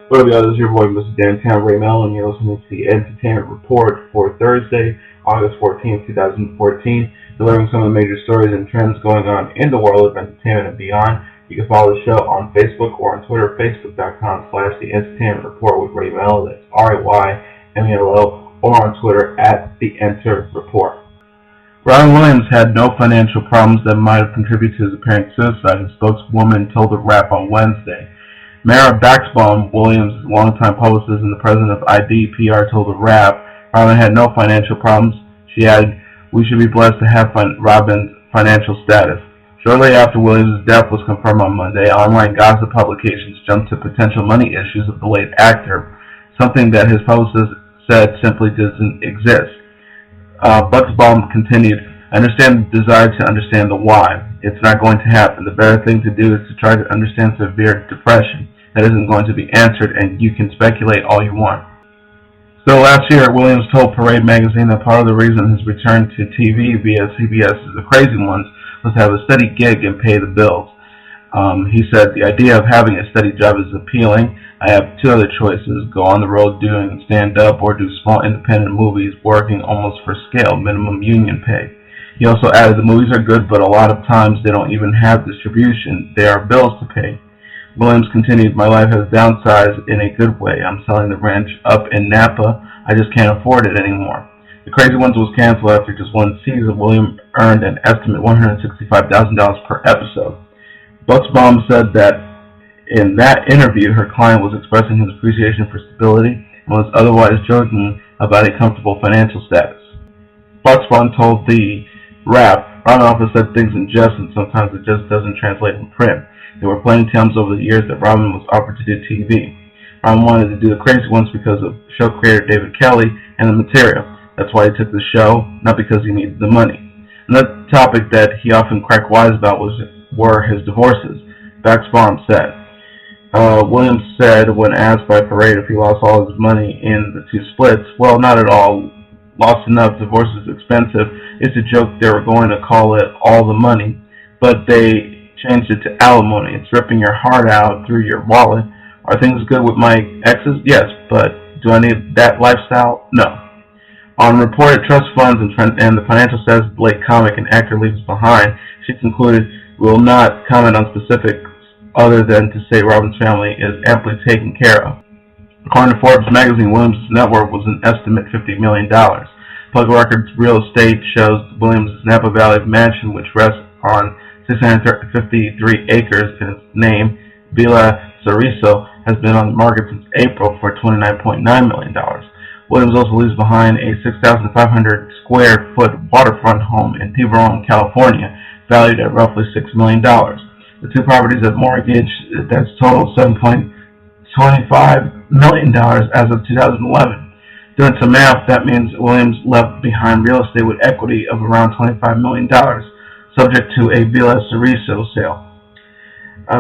What up, y'all? This is your boy, Mr. Downtown Ray Mel, and you're listening to the Entertainment Report for Thursday, August 14th, 2014, delivering some of the major stories and trends going on in the world of entertainment and beyond. You can follow the show on Facebook or on Twitter, facebook.com/The Entertainment Report with Ray Mel, that's RayMelo, or on Twitter @The Enter Report. Robin Williams had no financial problems that might have contributed to his apparent suicide, his spokeswoman told the Wrap on Wednesday. Mara Baxbaum, Williams' longtime publicist and the president of ID PR, told the Wrap Robin had no financial problems. She added, "We should be blessed to have Robin's financial status." Shortly after Williams' death was confirmed on Monday, online gossip publications jumped to potential money issues of the late actor, something that his publicist said simply doesn't exist. Buxbaum continued, "I understand the desire to understand the why. It's not going to happen. The better thing to do is to try to understand severe depression. That isn't going to be answered, and you can speculate all you want." So last year, Williams told Parade magazine that part of the reason his return to TV via CBS's The Crazy Ones was to have a steady gig and pay the bills. He said, "The idea of having a steady job is appealing. I have two other choices, go on the road doing stand-up or do small independent movies working almost for scale, minimum union pay." He also added, "The movies are good, but a lot of times they don't even have distribution. There are bills to pay." Williams continued, "My life has downsized in a good way. I'm selling the ranch up in Napa. I just can't afford it anymore." The Crazy Ones was canceled after just one season. Williams earned an estimate $165,000 per episode. Buxbaum said that in that interview, her client was expressing his appreciation for stability and was otherwise joking about a comfortable financial status. Buxbaum told the Wrap, "Robin often said things in jest, and sometimes it just doesn't translate in print. There were plenty of times over the years that Robin was offered to do TV. Robin wanted to do The Crazy Ones because of show creator David Kelly and the material. That's why he took the show, not because he needed the money." Another topic that he often cracked wise about were his divorces, Baxbaum said. Williams said when asked by Parade if he lost all his money in the two splits, "Well, not at all. Lost enough. Divorce is expensive. It's a joke they were going to call it all the money, but they changed it to alimony. It's ripping your heart out through your wallet. Are things good with my exes? Yes, but do I need that lifestyle? No." On reported trust funds and the financial status of the late comic and actor leaves behind, she concluded, "We will not comment on specifics other than to say Robin's family is amply taken care of." According to Forbes magazine, Williams' net worth was an estimate $50 million. Public Records Real Estate shows Williams' Napa Valley mansion, which rests on 653 acres in its name, Villa Cerizo, has been on the market since April for $29.9 million. Williams also leaves behind a 6,500 square foot waterfront home in Tiburon, California, valued at roughly $6 million. The two properties have mortgage that's total $7.25 million as of 2011. Doing some math, that means Williams left behind real estate with equity of around $25 million, subject to a Villa Cerizo sale.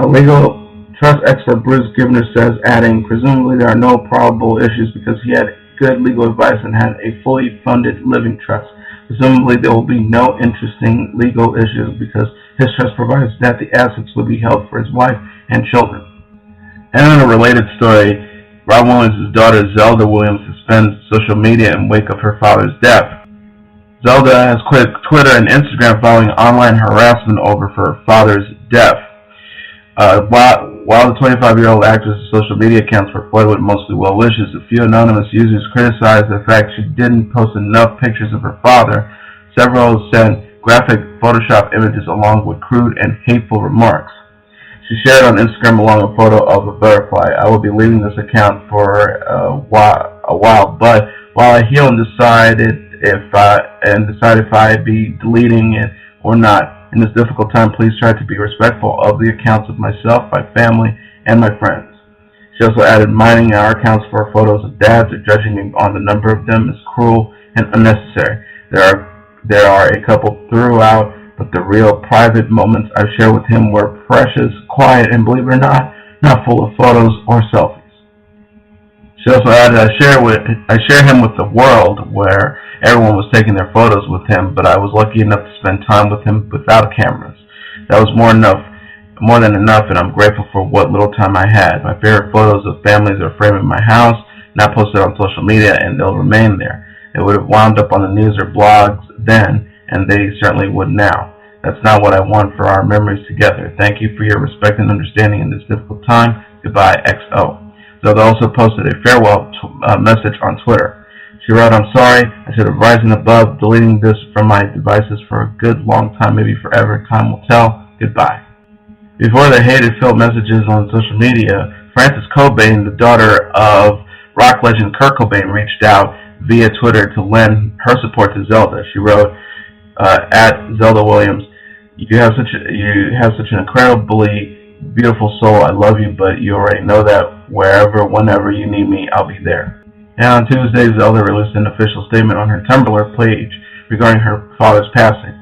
Legal trust expert Bruce Gibner says, adding, "Presumably there are no probable issues because he had good legal advice and had a fully funded living trust. Presumably there will be no interesting legal issues because his trust provides that the assets will be held for his wife and children." And in a related story, Robin Williams' daughter Zelda Williams suspends social media in wake of her father's death. Zelda has quit Twitter and Instagram following online harassment over her father's death. While the 25-year-old actress' social media accounts were flooded with mostly well wishes, a few anonymous users criticized the fact she didn't post enough pictures of her father. Several sent graphic Photoshop images along with crude and hateful remarks. She shared on Instagram along a photo of a butterfly. "I will be leaving this account for a while, but while I heal and decide if I be deleting it or not. In this difficult time, please try to be respectful of the accounts of myself, my family, and my friends." She also added, "Mining our accounts for photos of dads or judging me on the number of them is cruel and unnecessary. There are a couple throughout, but the real private moments I shared with him were precious, quiet, and believe it or not full of photos or selfies." She also added, I share him with the world where everyone was taking their photos with him, but I was lucky enough to spend time with him without cameras. That was more enough. more than enough, and I'm grateful for what little time I had. My favorite photos of families are framed in my house, not posted on social media, and they'll remain there. They would have wound up on the news or blogs then, and they certainly would now. That's not what I want for our memories together. Thank you for your respect and understanding in this difficult time. Goodbye, XO. Zelda also posted a farewell message on Twitter. She wrote, I'm sorry, I should have risen above deleting this from my devices for a good long time, maybe forever. Time will tell. Goodbye. Before the hated-filled messages on social media, Frances Cobain, the daughter of rock legend Kurt Cobain, reached out via Twitter to lend her support to Zelda. She wrote, at Zelda Williams, you have such an incredibly beautiful soul. I love you, but you already know that wherever, whenever you need me, I'll be there. And on Tuesday, Zelda released an official statement on her Tumblr page regarding her father's passing.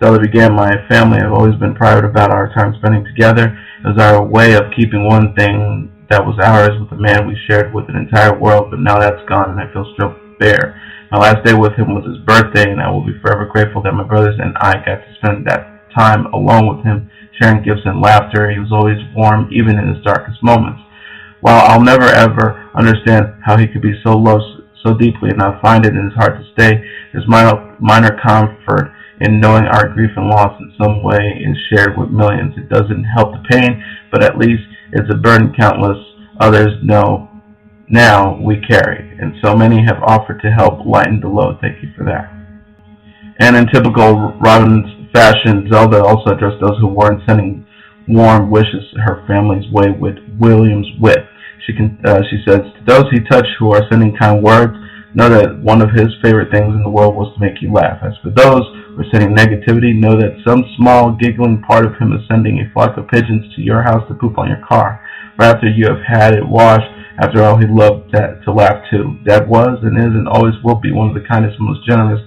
Zelda began, my family have always been private about our time spending together. It was our way of keeping one thing that was ours with a man we shared with an entire world, but now that's gone and I feel stripped bare. My last day with him was his birthday, and I will be forever grateful that my brothers and I got to spend that time alone with him, sharing gifts and laughter. He was always warm, even in his darkest moments. While I'll never ever understand how he could be so loved so deeply and not find it in his heart to stay, there's minor comfort in knowing our grief and loss in some way is shared with millions. It doesn't help the pain, but at least it's a burden countless others know now we carry, and so many have offered to help lighten the load. Thank you for that. And in typical Robin's fashion, Zelda also addressed those who weren't sending warm wishes her family's way with Williams' wit. She says, to those he touched who are sending kind words, know that one of his favorite things in the world was to make you laugh. As for those who are sending negativity, know that some small giggling part of him is sending a flock of pigeons to your house to poop on your car. Right after you have had it washed, after all, he loved to laugh too. Dad was and is and always will be one of the kindest, most generous,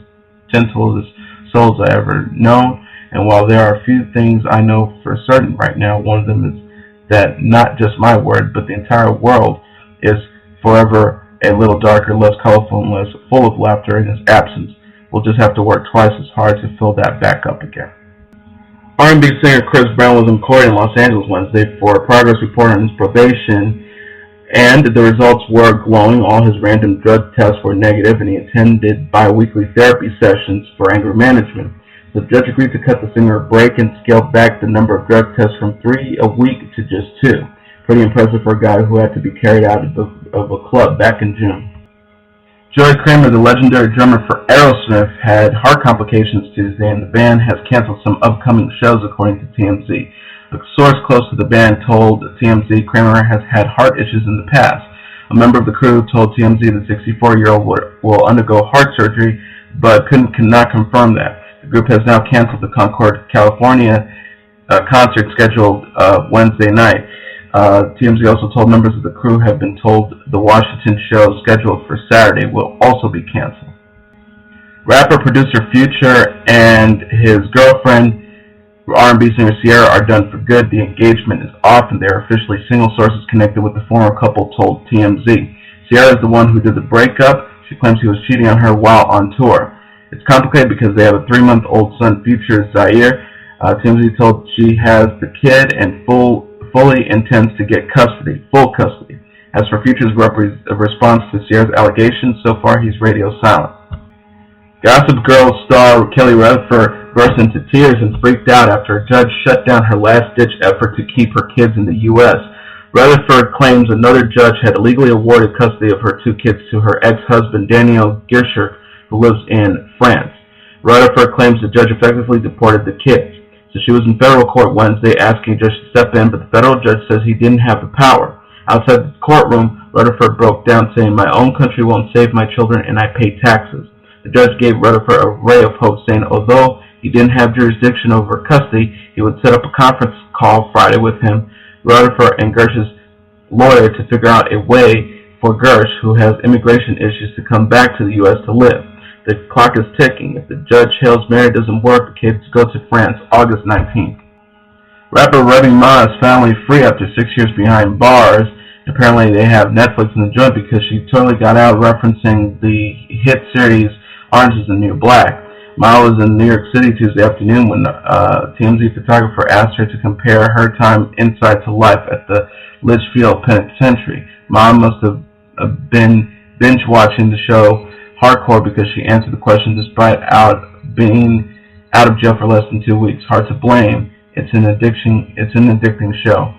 gentlest souls I ever known. And while there are a few things I know for certain right now, one of them is that not just my word, but the entire world is forever a little darker, less colorful, and less full of laughter in his absence. We'll just have to work twice as hard to fill that back up again. R&B singer Chris Brown was in court in Los Angeles Wednesday for a progress report on his probation, and the results were glowing. All his random drug tests were negative, and he attended bi-weekly therapy sessions for anger management. The judge agreed to cut the singer a break and scaled back the number of drug tests from 3 a week to just 2. Pretty impressive for a guy who had to be carried out of a club back in June. Joey Kramer, the legendary drummer for Aerosmith, had heart complications Tuesday, and the band has canceled some upcoming shows, according to TMZ. A source close to the band told TMZ Kramer has had heart issues in the past. A member of the crew told TMZ the 64-year-old will undergo heart surgery, but cannot confirm that. The group has now canceled the Concord, California concert scheduled Wednesday night. TMZ also told members of the crew have been told the Washington show scheduled for Saturday will also be canceled. Rapper-producer Future and his girlfriend, R&B singer Ciara, are done for good. The engagement is off and they are officially single, sources connected with the former couple told TMZ. Ciara is the one who did the breakup. She claims he was cheating on her while on tour. It's complicated because they have a 3-month-old son, Future Zaire. TMZ told she has the kid and fully intends to get full custody. As for Future's response to Ciara's allegations, so far he's radio silent. Gossip Girl star Kelly Rutherford burst into tears and freaked out after a judge shut down her last-ditch effort to keep her kids in the U.S. Rutherford claims another judge had illegally awarded custody of her 2 kids to her ex-husband, Daniel Gersher, who lives in France. Rutherford claims the judge effectively deported the kids. So she was in federal court Wednesday asking a judge to step in, but the federal judge says he didn't have the power. Outside the courtroom, Rutherford broke down saying, "My own country won't save my children and I pay taxes." The judge gave Rutherford a ray of hope, saying although he didn't have jurisdiction over custody, he would set up a conference call Friday with him, Rutherford, and Gersh's lawyer to figure out a way for Gersh, who has immigration issues, to come back to the U.S. to live. The clock is ticking. If the judge Hale's marriage doesn't work, the kids go to France August 19th. Rapper Remy Ma is finally free after 6 years behind bars. Apparently they have Netflix in the joint because she totally got out referencing the hit series Orange is the New Black. Ma was in New York City Tuesday afternoon when a TMZ photographer asked her to compare her time inside to life at the Litchfield Penitentiary. Ma must have been binge-watching the show hardcore because she answered the question despite being out of jail for less than 2 weeks. Hard to blame. It's an addicting show.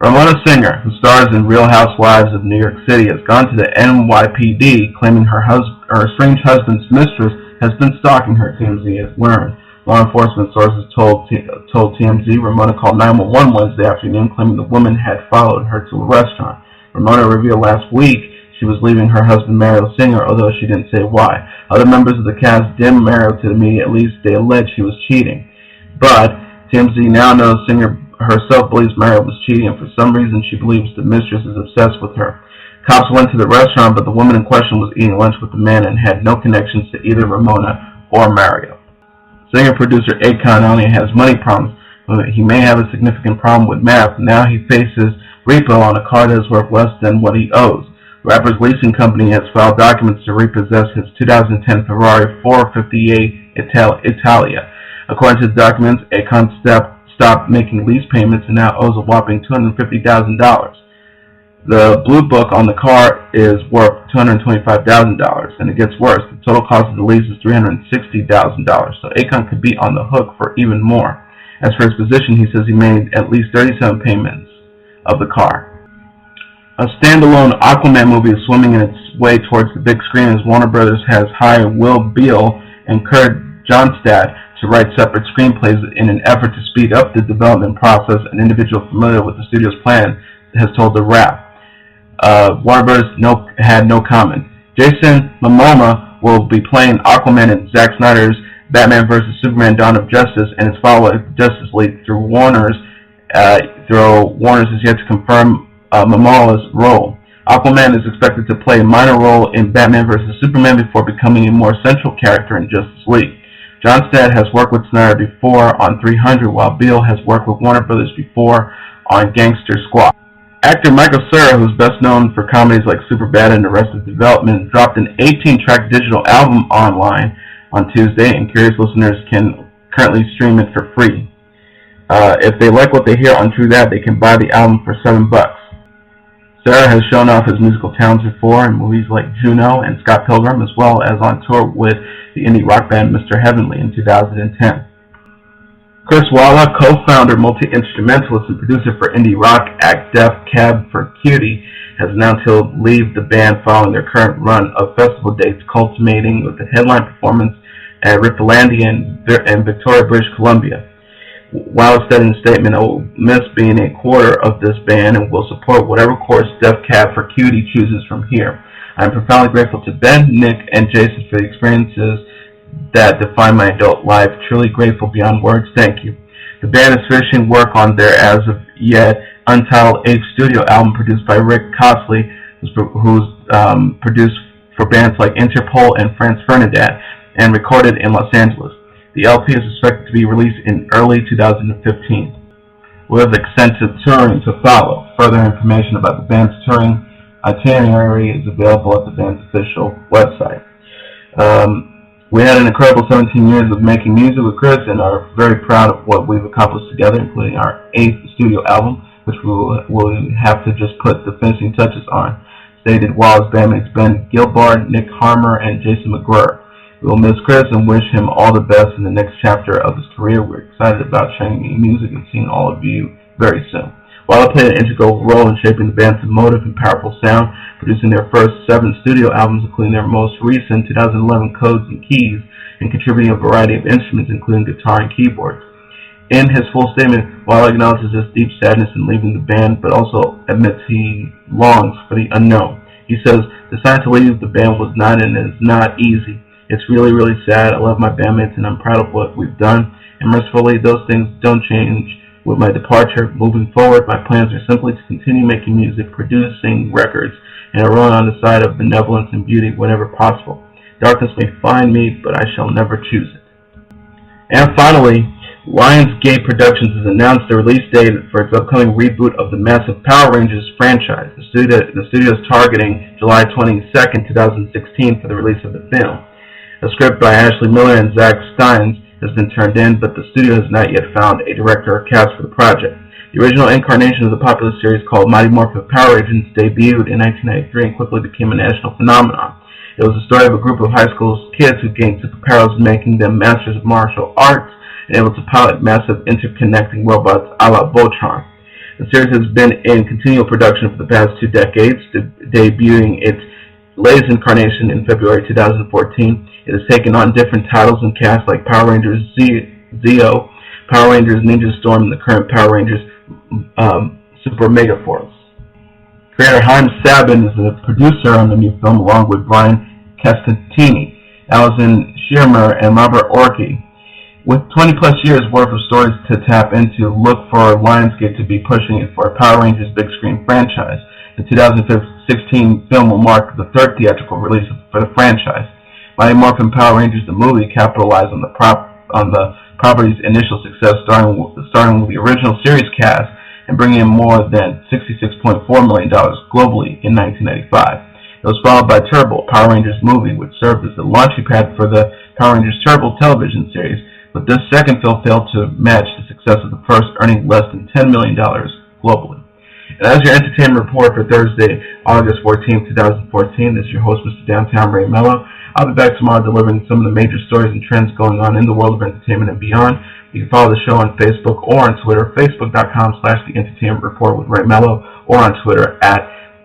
Ramona Singer, who stars in Real Housewives of New York City, has gone to the NYPD claiming her estranged husband's mistress has been stalking her, TMZ has learned. Law enforcement sources told TMZ Ramona called 911 Wednesday afternoon claiming the woman had followed her to a restaurant. Ramona revealed last week she was leaving her husband Mario Singer, although she didn't say why. Other members of the cast dimmed Mario to the media. At least they alleged she was cheating. But TMZ now knows Singer herself believes Mario was cheating, and for some reason she believes the mistress is obsessed with her. Cops went to the restaurant, but the woman in question was eating lunch with the man and had no connections to either Ramona or Mario. Singer producer Akon only has money problems. He may have a significant problem with math. Now he faces repo on a car that is worth less than what he owes. The rapper's leasing company has filed documents to repossess his 2010 Ferrari 458 Italia. According to the documents, Akon stopped making lease payments and now owes a whopping $250,000. The blue book on the car is worth $225,000, and it gets worse. The total cost of the lease is $360,000, so Akon could be on the hook for even more. As for his position, he says he made at least 37 payments of the car. A standalone Aquaman movie is swimming in its way towards the big screen as Warner Brothers has hired Will Beall and Kurt Johnstad to write separate screenplays in an effort to speed up the development process. An individual familiar with the studio's plan has told The Wrap. Warner Brothers had no comment. Jason Momoa will be playing Aquaman in Zack Snyder's Batman vs. Superman: Dawn of Justice and its follow-up Justice League. Through Warner's is yet to confirm Momoa's role. Aquaman is expected to play a minor role in Batman vs. Superman before becoming a more central character in Justice League. Johnstad has worked with Snyder before on 300, while Beall has worked with Warner Brothers before on Gangster Squad. Actor Michael Cera, who's best known for comedies like Superbad and Arrested Development, dropped an 18-track digital album online on Tuesday, and curious listeners can currently stream it for free. If they like what they hear on True That, they can buy the album for $7. Cera has shown off his musical talents before in movies like Juno and Scott Pilgrim, as well as on tour with the indie rock band Mr. Heavenly in 2010. Chris Walla, co-founder, multi-instrumentalist, and producer for indie rock act Def Cab for Cutie, has announced he'll leave the band following their current run of festival dates, culminating with a headline performance at Rifflandia in Victoria, British Columbia. Walla said in a statement, "I will miss being a quarter of this band and will support whatever course Def Cab for Cutie chooses from here. I am profoundly grateful to Ben, Nick, and Jason for the experiences that define my adult life. Truly grateful beyond words. Thank you." The band is finishing work on their as of yet untitled 8th studio album produced by Rick Costley, who's produced for bands like Interpol and Franz Ferdinand, and recorded in Los Angeles. The LP is expected to be released in early 2015. With extensive touring to follow. Further information about the band's touring itinerary is available at the band's official website. We had an incredible 17 years of making music with Chris and are very proud of what we've accomplished together, including our 8th studio album, which we'll have to just put the finishing touches on, stated Wallace bandmates Ben Gilbard, Nick Harmer, and Jason McGurr. We will miss Chris and wish him all the best in the next chapter of his career. We're excited about sharing new music and seeing all of you very soon. Walla played an integral role in shaping the band's emotive and powerful sound, producing their first 7 studio albums, including their most recent 2011 Codes and Keys, and contributing a variety of instruments, including guitar and keyboards. In his full statement, Walla acknowledges his deep sadness in leaving the band, but also admits he longs for the unknown. He says, "Deciding to leave the band was not and is not easy. It's really, really sad. I love my bandmates and I'm proud of what we've done, and mercifully those things don't change with my departure. Moving forward, my plans are simply to continue making music, producing records, and run on the side of benevolence and beauty whenever possible. Darkness may find me, but I shall never choose it." And finally, Lionsgate Productions has announced the release date for its upcoming reboot of the massive Power Rangers franchise. The studio is targeting July 22nd, 2016 for the release of the film. A script by Ashley Miller and Zach Steins has been turned in, but the studio has not yet found a director or cast for the project. The original incarnation of the popular series, called Mighty Morphin Power Rangers, debuted in 1993 and quickly became a national phenomenon. It was the story of a group of high school kids who gained superpowers, making them masters of martial arts and able to pilot massive interconnecting robots a la Voltron. The series has been in continual production for the past 2 decades, debuting its latest incarnation in February 2014. It has taken on different titles and casts like Power Rangers Zeo, Power Rangers Ninja Storm, and the current Power Rangers Super Mega Force. Creator Haim Sabin is the producer on the new film, along with Brian Castantini, Alison Schirmer, and Robert Orci. With 20-plus years worth of stories to tap into, look for Lionsgate to be pushing it for a Power Rangers big screen franchise. The 2016 film will mark the 3rd theatrical release for the franchise. Mighty Morphin Power Rangers, the movie, capitalized on the property's initial success, starting with the original series cast and bringing in more than $66.4 million globally in 1995. It was followed by Turbo, Power Rangers movie, which served as the launching pad for the Power Rangers Turbo television series, but this second film failed to match the success of the first, earning less than $10 million globally. And as your entertainment report for Thursday, August 14, 2014, this is your host, Mr. Downtown Ray Mello. I'll be back tomorrow delivering some of the major stories and trends going on in the world of entertainment and beyond. You can follow the show on Facebook or on Twitter, facebook.com/The Entertainment Report with Ray Mello, or on Twitter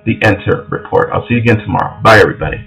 @The Enter Report. I'll see you again tomorrow. Bye, everybody.